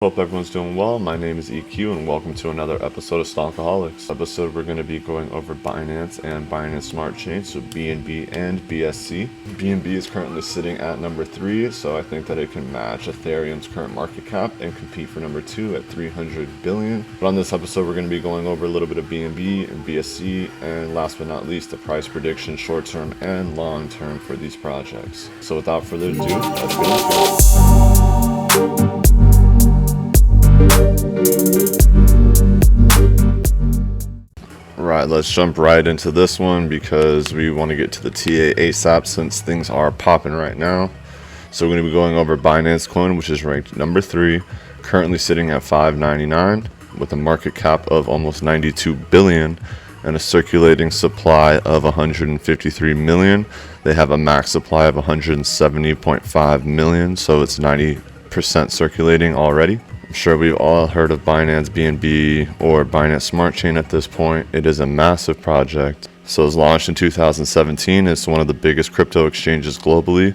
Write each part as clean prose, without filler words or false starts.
Hope everyone's doing well. My name is EQ and welcome to another episode of Stockaholics. This episode we're going to be going over Binance and Binance Smart Chain, so BNB and BSC. BNB is currently sitting at number 3, so I think that it can match Ethereum's current market cap and compete for number 2 at 300 billion. But on this episode we're going to be going over a little bit of BNB and BSC, and last but not least the price prediction short term and long term for these projects. So without further ado, let's get into it. Right, let's jump right into this one because we want to get to the TA ASAP since things are popping right now. So we're going to be going over Binance Coin, which is ranked number 3, currently sitting at $5.99 with a market cap of almost 92 billion and a circulating supply of 153 million. They have a max supply of 170.5 million, so it's 90% circulating already. I'm sure we've all heard of Binance BNB or Binance Smart Chain at this point. It is a massive project. So it was launched in 2017. It's one of the biggest crypto exchanges globally.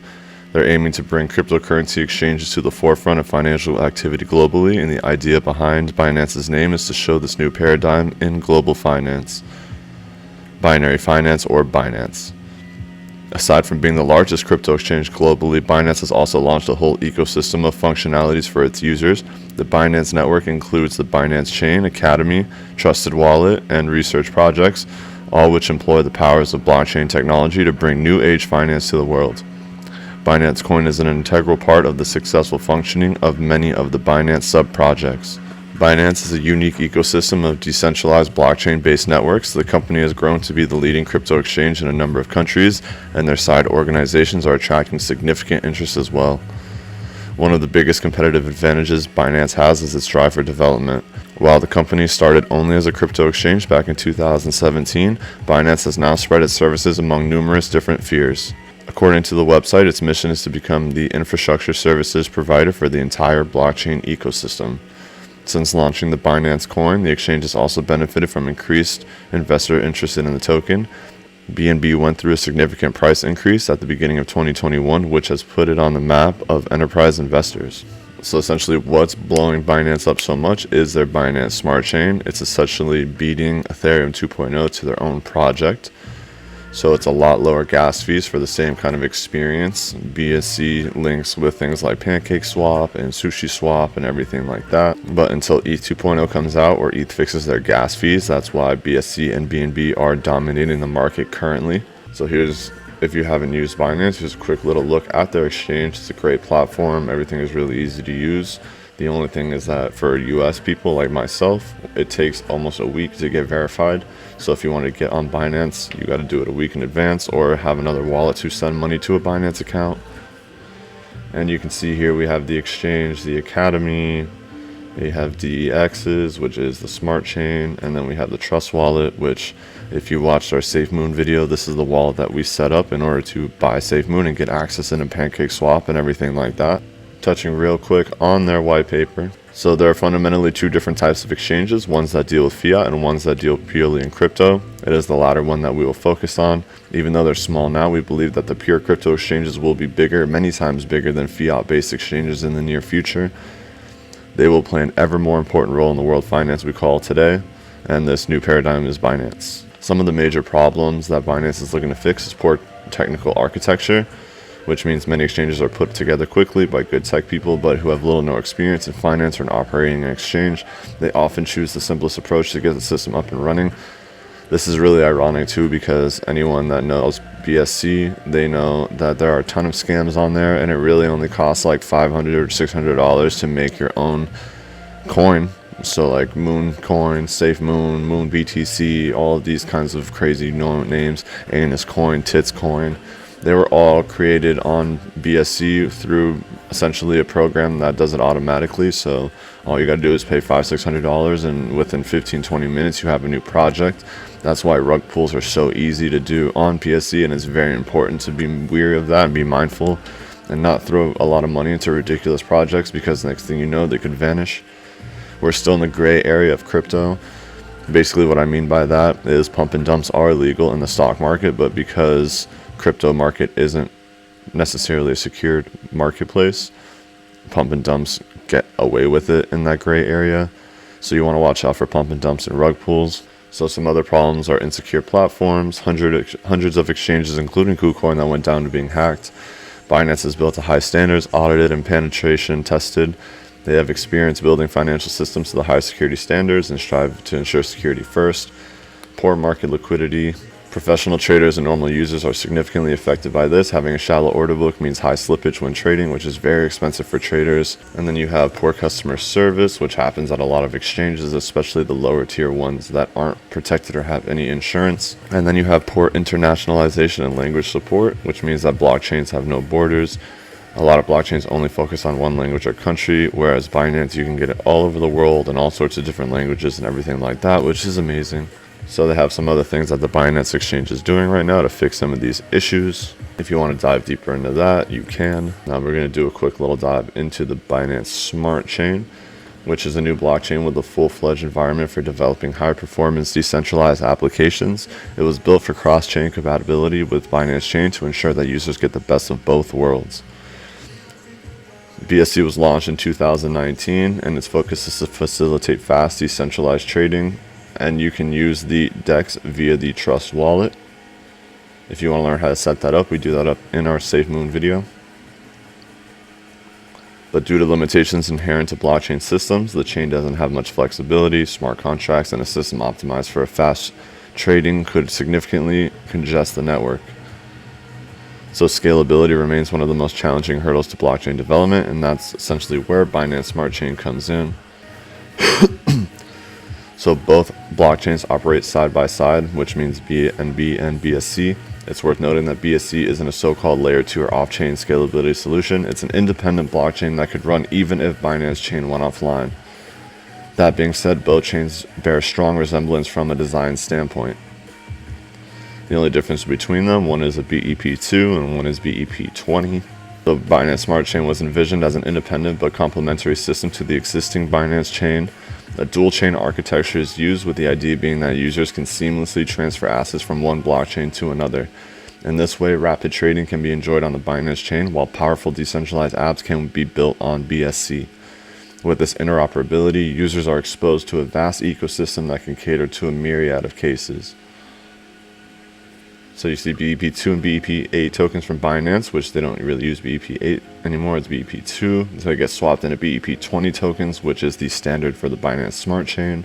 They're aiming to bring cryptocurrency exchanges to the forefront of financial activity globally, and the idea behind Binance's name is to show this new paradigm in global finance, binary finance or Binance. Aside from being the largest crypto exchange globally, Binance has also launched a whole ecosystem of functionalities for its users. The Binance network includes the Binance Chain, Academy, Trusted Wallet, and research projects, all which employ the powers of blockchain technology to bring new age finance to the world. Binance Coin is an integral part of the successful functioning of many of the Binance sub-projects. Binance is a unique ecosystem of decentralized blockchain-based networks. The company has grown to be the leading crypto exchange in a number of countries, and their side organizations are attracting significant interest as well. One of the biggest competitive advantages Binance has is its drive for development. While the company started only as a crypto exchange back in 2017, Binance has now spread its services among numerous different spheres. According to the website, its mission is to become the infrastructure services provider for the entire blockchain ecosystem. Since launching the Binance Coin, the exchange has also benefited from increased investor interest in the token. BNB went through a significant price increase at the beginning of 2021, which has put it on the map of enterprise investors. So essentially what's blowing Binance up so much is their Binance Smart Chain. It's essentially beating Ethereum 2.0 to their own project. So it's a lot lower gas fees for the same kind of experience. BSC links with things like PancakeSwap and SushiSwap and everything like that. But until ETH 2.0 comes out or ETH fixes their gas fees, that's why BSC and BNB are dominating the market currently. So here's, if you haven't used Binance, here's a quick little look at their exchange. It's a great platform. Everything is really easy to use. The only thing is that for US people like myself, it takes almost a week to get verified. So if you want to get on Binance, you got to do it a week in advance or have another wallet to send money to a Binance account. And you can see here we have the exchange, the Academy, we have DEXs, which is the Smart Chain, and then we have the Trust Wallet, which if you watched our SafeMoon video, this is the wallet that we set up in order to buy SafeMoon and get access into PancakeSwap and everything like that. Touching real quick on their white paper. So there are fundamentally two different types of exchanges, ones that deal with fiat and ones that deal purely in crypto. It is the latter one that we will focus on. Even though they're small now, we believe that the pure crypto exchanges will be bigger, many times bigger than fiat-based exchanges in the near future. They will play an ever more important role in the world finance we call today, and this new paradigm is Binance. Some of the major problems that Binance is looking to fix is poor technical architecture, which means many exchanges are put together quickly by good tech people but who have little or no experience in finance or in operating an exchange. They often choose the simplest approach to get the system up and running. This is really ironic too, because anyone that knows BSC, they know that there are a ton of scams on there, and it really only costs like $500 or $600 to make your own coin. So like Moon Coin, SafeMoon, Moon BTC, all of these kinds of crazy names, Anus Coin, Tits Coin. They were all created on BSC through essentially a program that does it automatically. So all you got to do is pay $500-$600, and within 15-20 minutes you have a new project. That's why rug pulls are so easy to do on BSC, and it's very important to be wary of that and be mindful and not throw a lot of money into ridiculous projects, because next thing you know they could vanish. We're still in the gray area of crypto. Basically what I mean by that is pump and dumps are illegal in the stock market, but because crypto market isn't necessarily a secured marketplace, pump and dumps get away with it in that gray area. So you want to watch out for pump and dumps and rug pulls. So some other problems are insecure platforms, hundreds of exchanges, including KuCoin, that went down to being hacked. Binance is built to high standards, audited and penetration tested. They have experience building financial systems to the highest security standards and strive to ensure security first. Poor market liquidity. Professional traders and normal users are significantly affected by this. Having a shallow order book means high slippage when trading, which is very expensive for traders. And then you have poor customer service, which happens at a lot of exchanges, especially the lower tier ones that aren't protected or have any insurance. And then you have poor internationalization and language support, which means that blockchains have no borders. A lot of blockchains only focus on one language or country, whereas Binance, you can get it all over the world in all sorts of different languages and everything like that, which is amazing. So they have some other things that the Binance Exchange is doing right now to fix some of these issues. If you want to dive deeper into that, you can. Now we're going to do a quick little dive into the Binance Smart Chain, which is a new blockchain with a full-fledged environment for developing high-performance decentralized applications. It was built for cross-chain compatibility with Binance Chain to ensure that users get the best of both worlds. BSC was launched in 2019, and its focus is to facilitate fast, decentralized trading. And you can use the DEX via the Trust wallet. If you want to learn how to set that up, we do that up in our SafeMoon video. But due to limitations inherent to blockchain systems, the chain doesn't have much flexibility. Smart contracts and a system optimized for a fast trading could significantly congest the network. So scalability remains one of the most challenging hurdles to blockchain development, and that's essentially where Binance Smart Chain comes in. So both blockchains operate side by side, which means BNB and BSC. It's worth noting that BSC isn't a so-called layer 2 or off-chain scalability solution. It's an independent blockchain that could run even if Binance Chain went offline. That being said, both chains bear strong resemblance from a design standpoint. The only difference between them, one is a BEP2 and one is BEP20. The Binance Smart Chain was envisioned as an independent but complementary system to the existing Binance Chain. A dual chain architecture is used, with the idea being that users can seamlessly transfer assets from one blockchain to another. In this way, rapid trading can be enjoyed on the Binance Chain, while powerful decentralized apps can be built on BSC. With this interoperability, users are exposed to a vast ecosystem that can cater to a myriad of cases. So you see BEP2 and BEP8 tokens from Binance, which they don't really use BEP8 anymore, it's BEP2. So it gets swapped into BEP20 tokens, which is the standard for the Binance Smart Chain.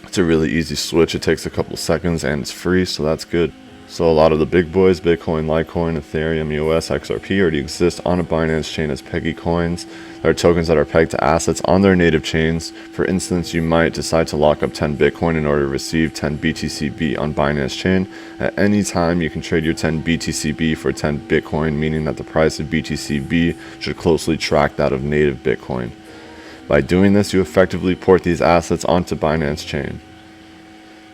It's a really easy switch, it takes a couple seconds and it's free, so that's good. So a lot of the big boys, Bitcoin, Litecoin, Ethereum, EOS, XRP, already exist on a Binance chain as Peggy coins. There are tokens that are pegged to assets on their native chains. For instance, you might decide to lock up 10 Bitcoin in order to receive 10 BTCB on Binance chain. At any time, you can trade your 10 BTCB for 10 Bitcoin, meaning that the price of BTCB should closely track that of native Bitcoin. By doing this, you effectively port these assets onto Binance chain.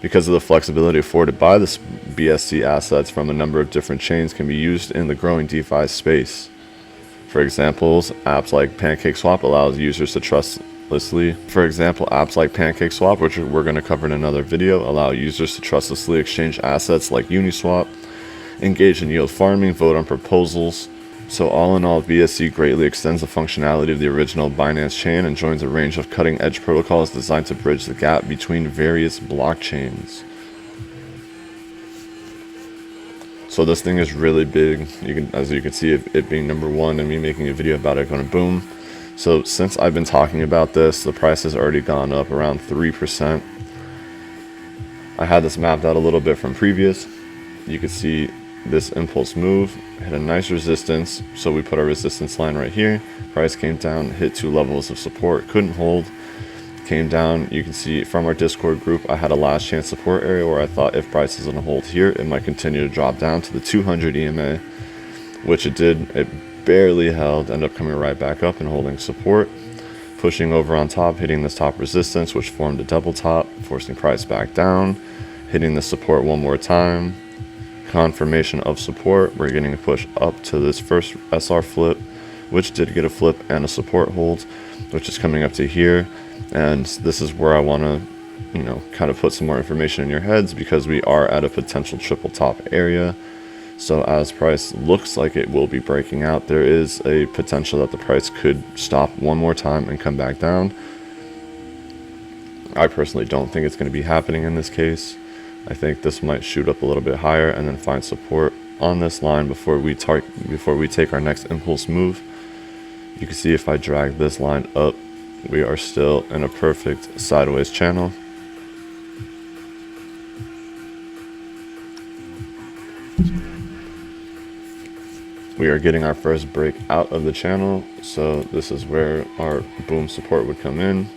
Because of the flexibility afforded by the BSC assets from a number of different chains can be used in the growing DeFi space. For examples, apps like PancakeSwap allows users to trustlessly, which we're going to cover in another video, allow users to trustlessly exchange assets like Uniswap, engage in yield farming, vote on proposals. So all in all, BSC greatly extends the functionality of the original Binance chain and joins a range of cutting-edge protocols designed to bridge the gap between various blockchains. So this thing is really big. As you can see, it being number one and me making a video about it going to boom. So since I've been talking about this, the price has already gone up around 3%. I had this mapped out a little bit from previous. You can see this impulse move hit a nice resistance, so we put our resistance line right here. Price came down, hit 2 levels of support, couldn't hold, came down. You can see from our Discord group, I had a last chance support area where I thought if price is going to hold here, it might continue to drop down to the 200 EMA, which it did. It barely held, ended up coming right back up and holding support, pushing over on top, hitting this top resistance, which formed a double top, forcing price back down, hitting the support one more time. Confirmation of support, we're getting a push up to this first SR flip, which did get a flip and a support hold, which is coming up to here. And this is where I want to kind of put some more information in your heads, because we are at a potential triple top area. So as price looks like it will be breaking out, there is a potential that the price could stop one more time and come back down. I personally don't think it's going to be happening in this case. I think this might shoot up a little bit higher and then find support on this line before we take our next impulse move. You can see if I drag this line up, we are still in a perfect sideways channel. We are getting our first break out of the channel, so this is where our boom support would come in.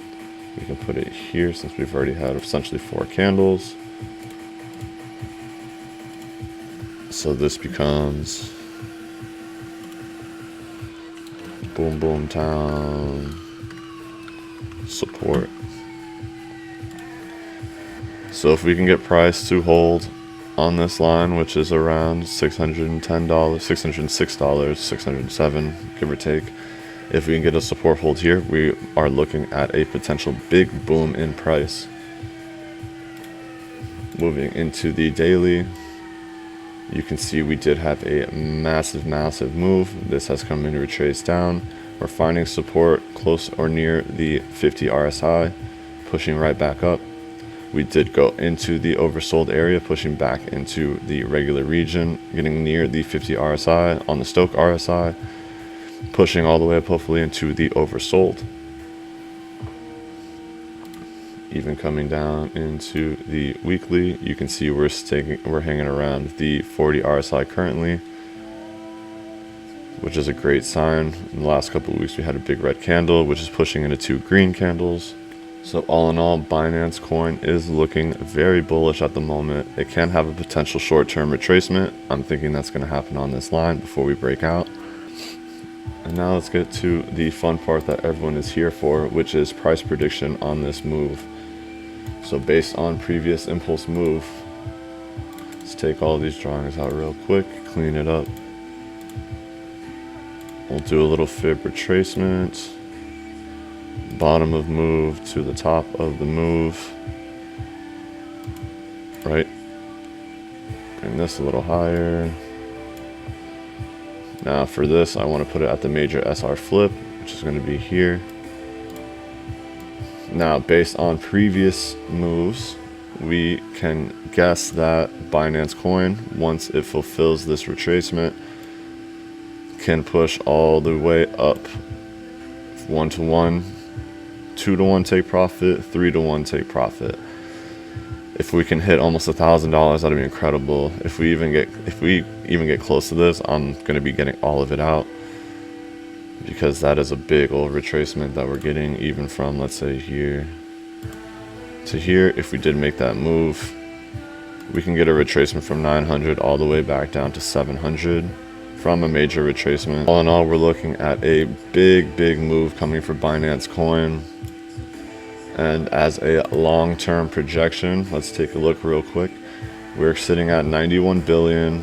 We can put it here since we've already had essentially 4 candles. So this becomes boom boom town support. So if we can get price to hold on this line, which is around $610, $606, $607, give or take, if we can get a support hold here, we are looking at a potential big boom in price. Moving into the daily, you can see we did have a massive move. This has come in to retrace down. We're finding support close or near the 50 RSI, pushing right back up. We did go into the oversold area, pushing back into the regular region, getting near the 50 RSI on the Stochs RSI, pushing all the way up hopefully into the oversold. Even coming down into the weekly, you can see we're hanging around the 40 RSI currently, which is a great sign. In the last couple of weeks we had a big red candle, which is pushing into 2 green candles. So all in all, Binance Coin is looking very bullish at the moment. It can have a potential short-term retracement. I'm thinking that's going to happen on this line before we break out. And now let's get to the fun part that everyone is here for, which is price prediction on this move. So based on previous impulse move, let's take all these drawings out real quick, clean it up. We'll do a little fib retracement. Bottom of move to the top of the move, right? Bring this a little higher. Now for this, I want to put it at the major SR flip, which is going to be here. Now, based on previous moves, we can guess that Binance Coin, once it fulfills this retracement, can push all the way up 1-to-1, 2-to-1 take profit, 3-to-1 take profit. If we can hit almost $1,000, that'd be incredible. If we even get close to this, I'm gonna be getting all of it out, because that is a big old retracement that we're getting, even from, let's say, here to here. If we did make that move, we can get a retracement from 900 all the way back down to 700 from a major retracement. All in all, we're looking at a big move coming for Binance Coin. And as a long-term projection, let's take a look real quick. We're sitting at 91 billion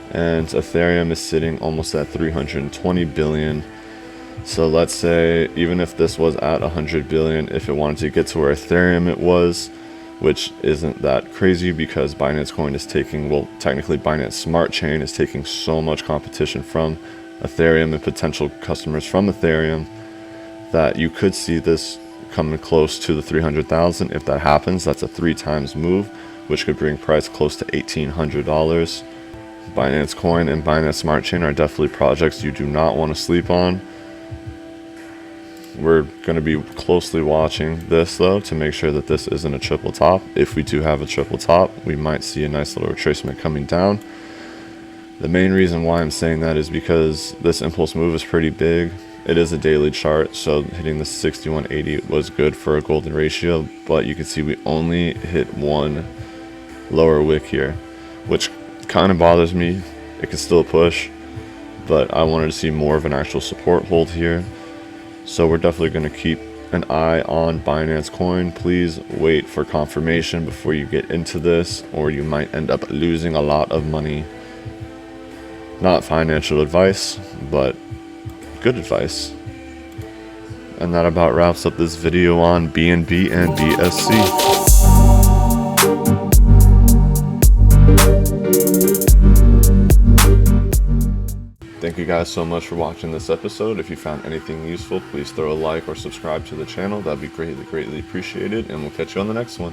and Ethereum is sitting almost at 320 billion. So let's say even if this was at 100 billion, if it wanted to get to where Ethereum it was, which isn't that crazy because Binance Coin is taking, well, technically Binance Smart Chain is taking so much competition from Ethereum and potential customers from Ethereum, that you could see this coming close to the 300,000. If that happens, that's a 3 times move, which could bring price close to $1,800. Binance Coin and Binance Smart Chain are definitely projects you do not want to sleep on. We're going to be closely watching this though to make sure that this isn't a triple top. If we do have a triple top, we might see a nice little retracement coming down. The main reason why I'm saying that is because this impulse move is pretty big. It is a daily chart, so hitting the 6180 was good for a golden ratio, but you can see we only hit one lower wick here, which kind of bothers me. It could still push, but I wanted to see more of an actual support hold here. So we're definitely going to keep an eye on Binance Coin. Please wait for confirmation before you get into this, or you might end up losing a lot of money. Not financial advice, but good advice. And that about wraps up this video on BNB and BSC. you guys so much for watching this episode. If you found anything useful, please throw a like or subscribe to the channel. That'd be greatly appreciated, and we'll catch you on the next one.